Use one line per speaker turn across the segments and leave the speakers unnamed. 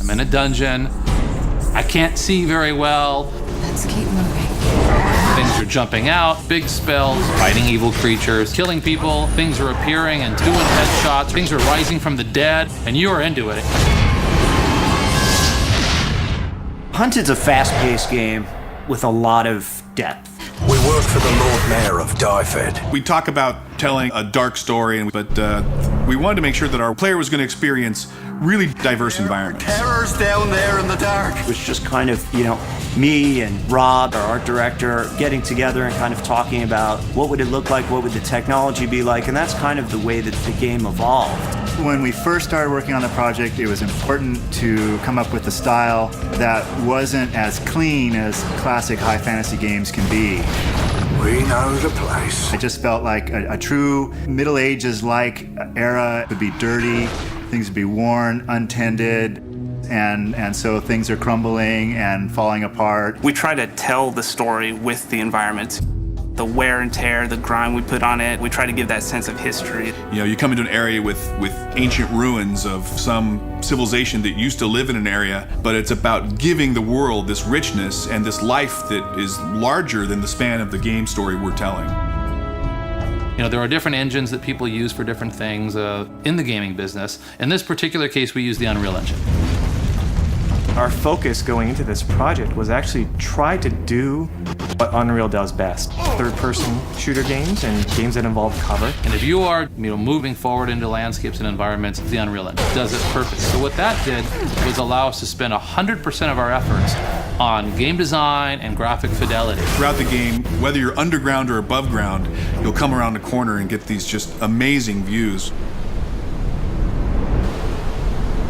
I'm in a dungeon. I can't see very well.
Let's keep moving.
Things are jumping out, big spells, fighting evil creatures, killing people. Things are appearing and doing headshots. Things are rising from the dead, and you are into it.
Hunted's a fast-paced game with a lot of depth.
We work for the Lord Mayor of Dyfed.
We talk about telling a dark story, but we wanted to make sure that our player was going to experience really diverse environments.
Terror's down there in the dark.
It was just kind of, me and Rob, our art director, getting together and kind of talking about what would it look like, what would the technology be like, and that's kind of the way that the game evolved.
When we first started working on the project, it was important to come up with a style that wasn't as clean as classic high fantasy games can be.
We know the place.
I just felt like a true Middle Ages-like era. It would be dirty, things would be worn, untended, and so things are crumbling and falling apart.
We try to tell the story with the environment. The wear and tear, the grime we put on it, we try to give that sense of history.
You come into an area with ancient ruins of some civilization that used to live in an area, but it's about giving the world this richness and this life that is larger than the span of the game story we're telling.
There are different engines that people use for different things in the gaming business. In this particular case, we use the Unreal Engine.
Our focus going into this project was actually try to do what Unreal does best. Third-person shooter games and games that involve cover.
And if you are moving forward into landscapes and environments, the Unreal Engine does it perfect. So what that did was allow us to spend 100% of our efforts on game design and graphic fidelity.
Throughout the game, whether you're underground or above ground, you'll come around a corner and get these just amazing views.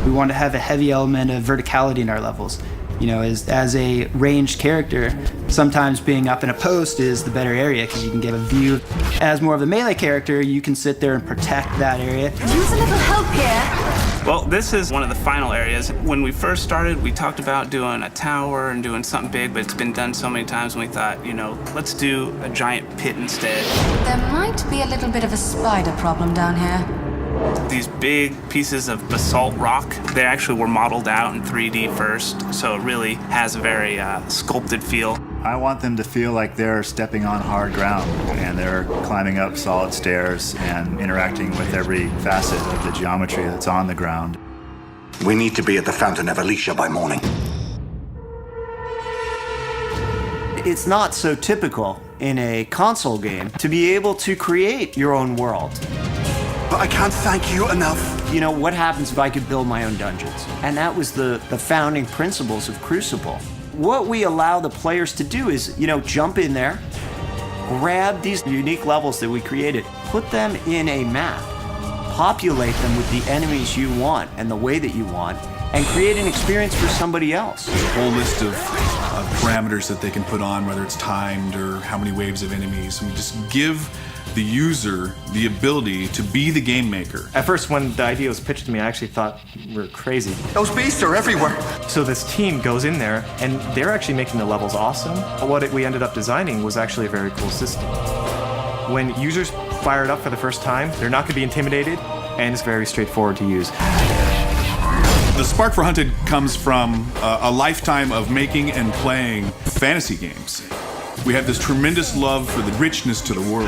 We want to have a heavy element of verticality in our levels. As a ranged character, sometimes being up in a post is the better area because you can get a view. As more of a melee character, you can sit there and protect that area.
Use a little help here.
Well, this is one of the final areas. When we first started, we talked about doing a tower and doing something big, but it's been done so many times, and we thought, let's do a giant pit instead.
There might be a little bit of a spider problem down here.
These big pieces of basalt rock, they actually were modeled out in 3D first, so it really has a very sculpted feel.
I want them to feel like they're stepping on hard ground and they're climbing up solid stairs and interacting with every facet of the geometry that's on the ground.
We need to be at the Fountain of Alicia by morning.
It's not so typical in a console game to be able to create your own world.
But I can't thank you enough.
What happens if I could build my own dungeons? And that was the founding principles of Crucible. What we allow the players to do is, jump in there, grab these unique levels that we created, put them in a map, populate them with the enemies you want and the way that you want, and create an experience for somebody else.
There's a whole list of parameters that they can put on, whether it's timed or how many waves of enemies. We just give the user the ability to be the game maker.
At first, when the idea was pitched to me, I actually thought we're crazy.
Those beasts are everywhere.
So this team goes in there, and they're actually making the levels awesome. What we ended up designing was actually a very cool system. When users fire it up for the first time, they're not going to be intimidated, and it's very straightforward to use.
The spark for Hunted comes from a lifetime of making and playing fantasy games. We have this tremendous love for the richness to the world.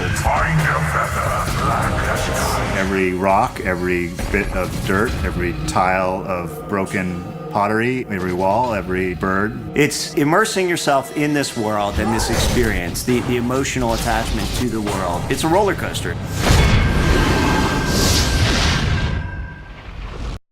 Every rock, every bit of dirt, every tile of broken pottery, every wall, every bird.
It's immersing yourself in this world and this experience, the emotional attachment to the world. It's a roller coaster.